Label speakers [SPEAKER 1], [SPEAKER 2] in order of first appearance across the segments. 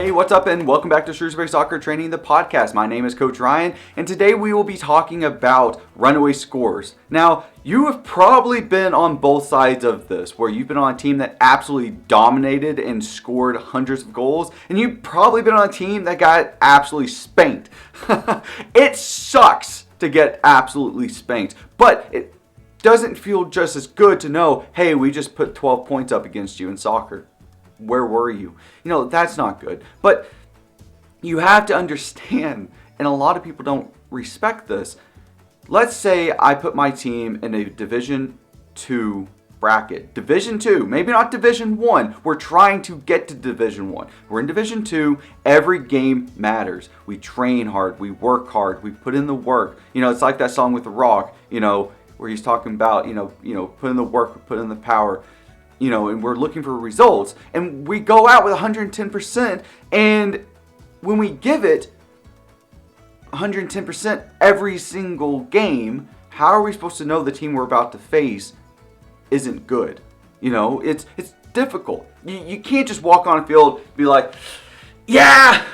[SPEAKER 1] Hey, what's up, and welcome back to Shrewsbury Soccer Training, the podcast. My name is Coach Ryan, and today we will be talking about runaway scores. Now, you have probably been on both sides of this, where you've been on a team that absolutely dominated and scored hundreds of goals, and you've probably been on a team that got absolutely spanked. It sucks to get absolutely spanked, but it doesn't feel just as good to know, hey, we just put 12 points up against you in soccer. Where were you? That's not good. But you have to understand, and a lot of people don't respect this. Let's say I put my team in a Division 2 bracket. Division 2, maybe not Division 1. We're trying to get to Division 1. We're in Division 2. Every game matters. We train hard. We work hard. We put in the work. It's like that song with The Rock, where he's talking about, put in the work, put in the power. And we're looking for results, and we go out with 110%, and when we give it 110% every single game, how are we supposed to know the team we're about to face isn't good? It's difficult. You can't just walk on a field and be like, yeah,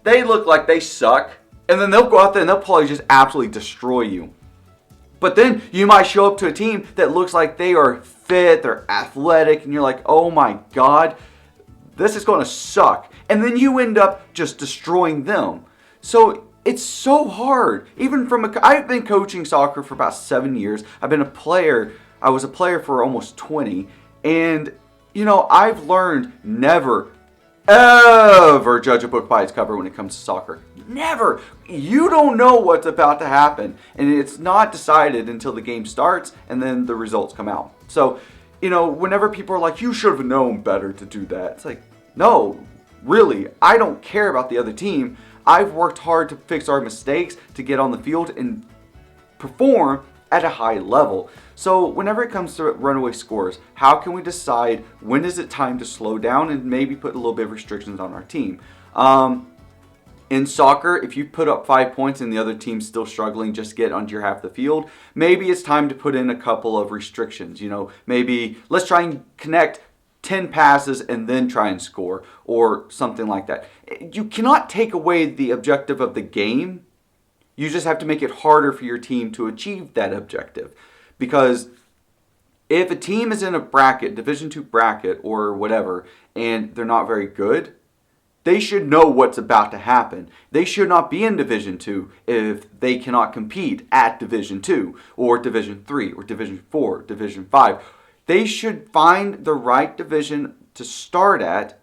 [SPEAKER 1] they look like they suck, and then they'll go out there and they'll probably just absolutely destroy you. But then you might show up to a team that looks like they are fit, they're athletic, and you're like, oh my God, this is going to suck. And then you end up just destroying them. So it's so hard. I've been coaching soccer for about 7 years. I was a player for almost 20. And, I've learned never, ever judge a book by its cover when it comes to soccer. Never. You don't know what's about to happen, and it's not decided until the game starts and then the results come out. So, whenever people are like, you should have known better to do that, it's like, no, really, I don't care about the other team. I've worked hard to fix our mistakes, to get on the field and perform at a high level. So whenever it comes to runaway scores, how can we decide when is it time to slow down and maybe put a little bit of restrictions on our team? In soccer, if you put up 5 points and the other team's still struggling just to get onto your half of the field, maybe it's time to put in a couple of restrictions. Maybe let's try and connect 10 passes and then try and score, or something like that. You cannot take away the objective of the game. You just have to make it harder for your team to achieve that objective. Because if a team is in a bracket, Division 2 bracket or whatever, and they're not very good, they should know what's about to happen. They should not be in Division 2 if they cannot compete at Division 2 or Division 3 or Division 4, Division 5. They should find the right division to start at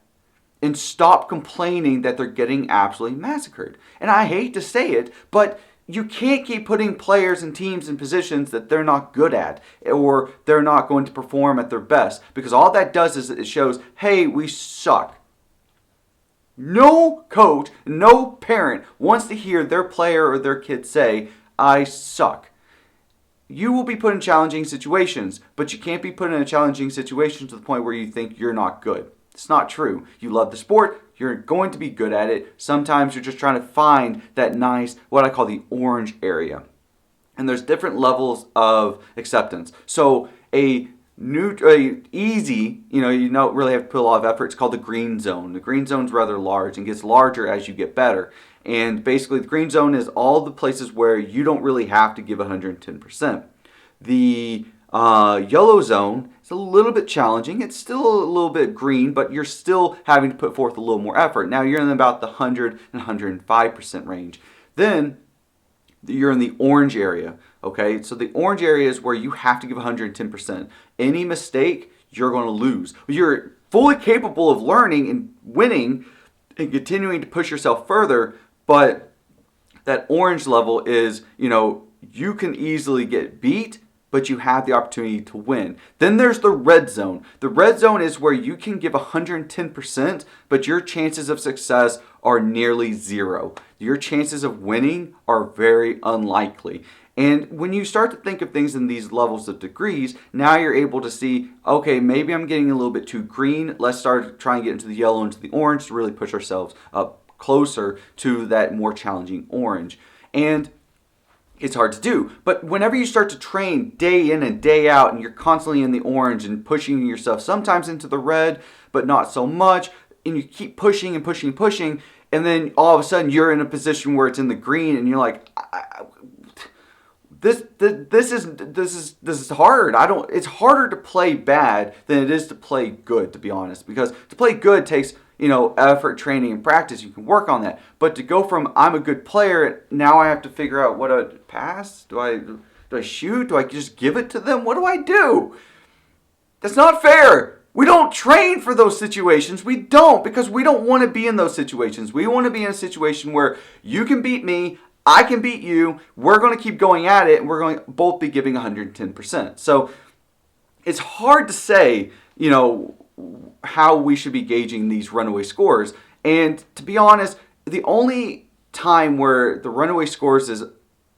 [SPEAKER 1] and stop complaining that they're getting absolutely massacred. And I hate to say it, but you can't keep putting players and teams in positions that they're not good at or they're not going to perform at their best, because all that does is it shows, hey, we suck. No coach, no parent wants to hear their player or their kid say, I suck. You will be put in challenging situations, but you can't be put in a challenging situation to the point where you think you're not good. It's not true. You love the sport, you're going to be good at it. Sometimes you're just trying to find that nice, what I call the orange area. And there's different levels of acceptance. So easy, you don't really have to put a lot of effort. It's called the green zone. The green zone's rather large and gets larger as you get better. And basically the green zone is all the places where you don't really have to give 110%. The yellow zone is a little bit challenging. It's still a little bit green, but you're still having to put forth a little more effort. Now you're in about the 100 and 105% range. Then you're in the orange area. Okay, so the orange area is where you have to give 110%. Any mistake, you're going to lose. You're fully capable of learning and winning and continuing to push yourself further, but that orange level is, you can easily get beat, but you have the opportunity to win. Then there's the red zone. The red zone is where you can give 110%, but your chances of success are nearly zero. Your chances of winning are very unlikely. And when you start to think of things in these levels of degrees, now you're able to see, okay, maybe I'm getting a little bit too green. Let's start trying to get into the yellow, into the orange to really push ourselves up closer to that more challenging orange. And it's hard to do. But whenever you start to train day in and day out, and you're constantly in the orange and pushing yourself sometimes into the red, but not so much, and you keep pushing and pushing and pushing, and then all of a sudden you're in a position where it's in the green, and you're like, this is hard. It's harder to play bad than it is to play good, to be honest, because to play good takes, effort, training, and practice. You can work on that. But to go from I'm a good player, now I have to figure out what to pass. Do I shoot? Do I just give it to them? What do I do? That's not fair. We don't train for those situations. We don't, because we don't want to be in those situations. We want to be in a situation where you can beat me, I can beat you, we're going to keep going at it, and we're going to both be giving 110%. So it's hard to say, how we should be gauging these runaway scores. And to be honest, the only time where the runaway scores is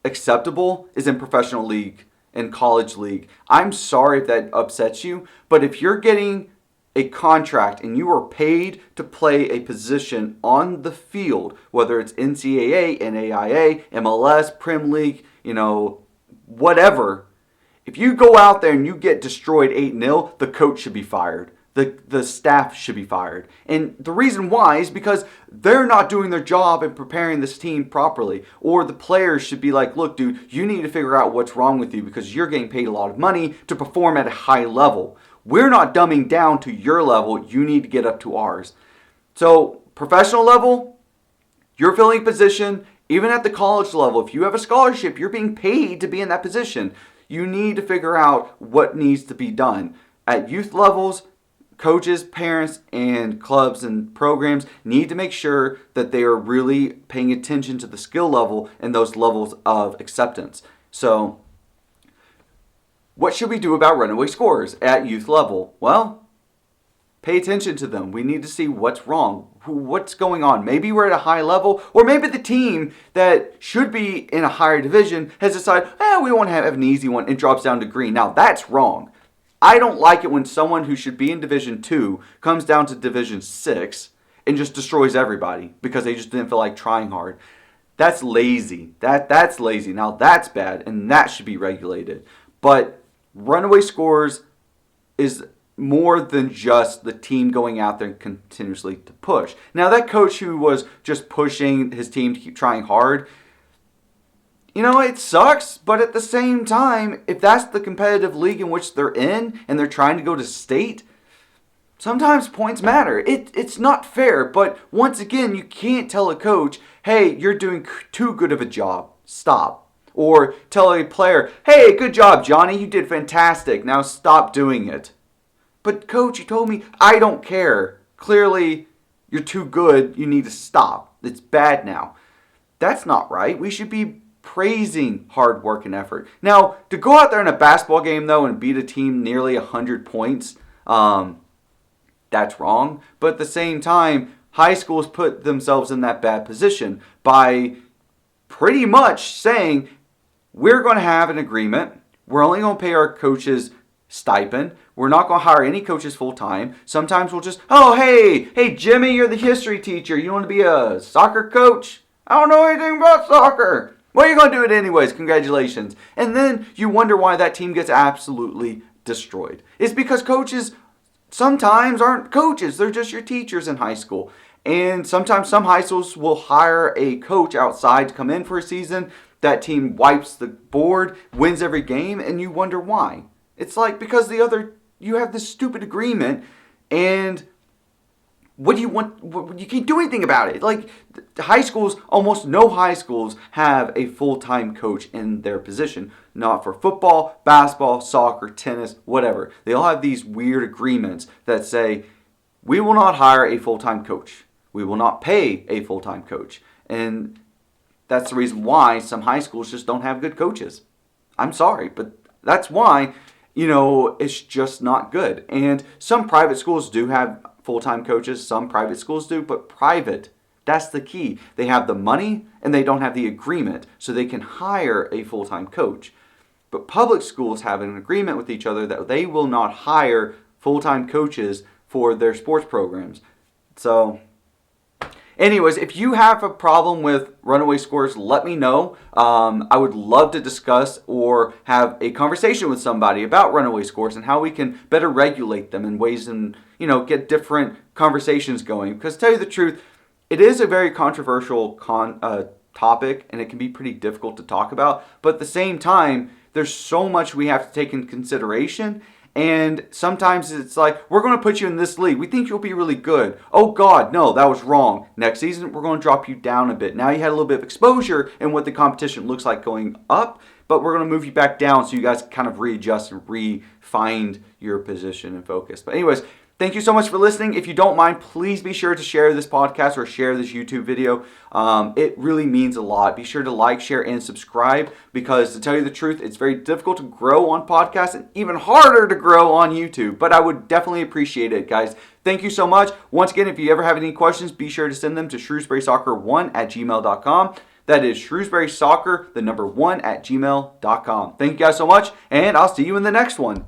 [SPEAKER 1] acceptable is in professional league and college league. I'm sorry if that upsets you, but if you're getting a contract and you are paid to play a position on the field, whether it's NCAA, NAIA, MLS, Prim League, whatever, if you go out there and you get destroyed 8-0, the coach should be fired. The staff should be fired. And the reason why is because they're not doing their job and preparing this team properly. Or the players should be like, look, dude, you need to figure out what's wrong with you because you're getting paid a lot of money to perform at a high level. We're not dumbing down to your level. You need to get up to ours. So professional level, you're filling a position. Even at the college level, if you have a scholarship, you're being paid to be in that position. You need to figure out what needs to be done. At youth levels, coaches, parents, and clubs and programs need to make sure that they are really paying attention to the skill level and those levels of acceptance. So, what should we do about runaway scores at youth level? Well, pay attention to them. We need to see what's wrong, what's going on. Maybe we're at a high level, or maybe the team that should be in a higher division has decided, we won't have an easy one, and drops down to green. Now, that's wrong. I don't like it when someone who should be in Division 2 comes down to Division 6 and just destroys everybody because they just didn't feel like trying hard. That's lazy. That's lazy. Now that's bad, and that should be regulated. But runaway scores is more than just the team going out there continuously to push. Now that coach who was just pushing his team to keep trying hard, it sucks, but at the same time, if that's the competitive league in which they're in and they're trying to go to state, sometimes points matter. It's not fair, but once again, you can't tell a coach, hey, you're doing too good of a job. Stop. Or tell a player, hey, good job, Johnny. You did fantastic. Now stop doing it. But coach, you told me, I don't care. Clearly, you're too good. You need to stop. It's bad now. That's not right. We should be praising hard work and effort. Now, to go out there in a basketball game, though, and beat a team nearly 100 points, that's wrong. But at the same time, high schools put themselves in that bad position by pretty much saying, we're going to have an agreement. We're only going to pay our coaches stipend. We're not going to hire any coaches full time. Sometimes we'll just, hey, Jimmy, you're the history teacher. You want to be a soccer coach? I don't know anything about soccer. Well, you're going to do it anyways. Congratulations. And then you wonder why that team gets absolutely destroyed. It's because coaches sometimes aren't coaches. They're just your teachers in high school. And sometimes some high schools will hire a coach outside to come in for a season. That team wipes the board, wins every game, and you wonder why. It's like because you have this stupid agreement, and what do you want? You can't do anything about it. Like high schools, almost no high schools have a full-time coach in their position. Not for football, basketball, soccer, tennis, whatever. They all have these weird agreements that say, we will not hire a full-time coach. We will not pay a full-time coach. And that's the reason why some high schools just don't have good coaches. I'm sorry, but that's why, it's just not good. And some private schools do have full-time coaches, some private schools do, but private, that's the key. They have the money and they don't have the agreement, so they can hire a full-time coach. But public schools have an agreement with each other that they will not hire full-time coaches for their sports programs. So, Anyways, if you have a problem with runaway scores, let me know. I would love to discuss or have a conversation with somebody about runaway scores and how we can better regulate them in ways and, get different conversations going. Because to tell you the truth, it is a very controversial topic, and it can be pretty difficult to talk about. But at the same time, there's so much we have to take in consideration. And sometimes it's like, we're going to put you in this league. We think you'll be really good. Oh God, no, that was wrong. Next season, we're going to drop you down a bit. Now you had a little bit of exposure in what the competition looks like going up, but we're going to move you back down so you guys kind of readjust and re-find your position and focus. But anyways, thank you so much for listening. If you don't mind, please be sure to share this podcast or share this YouTube video. It really means a lot. Be sure to like, share, and subscribe, because to tell you the truth, it's very difficult to grow on podcasts and even harder to grow on YouTube. But I would definitely appreciate it, guys. Thank you so much. Once again, if you ever have any questions, be sure to send them to shrewsburysoccer1@gmail.com. That is shrewsburysoccer1@gmail.com. Thank you guys so much, and I'll see you in the next one.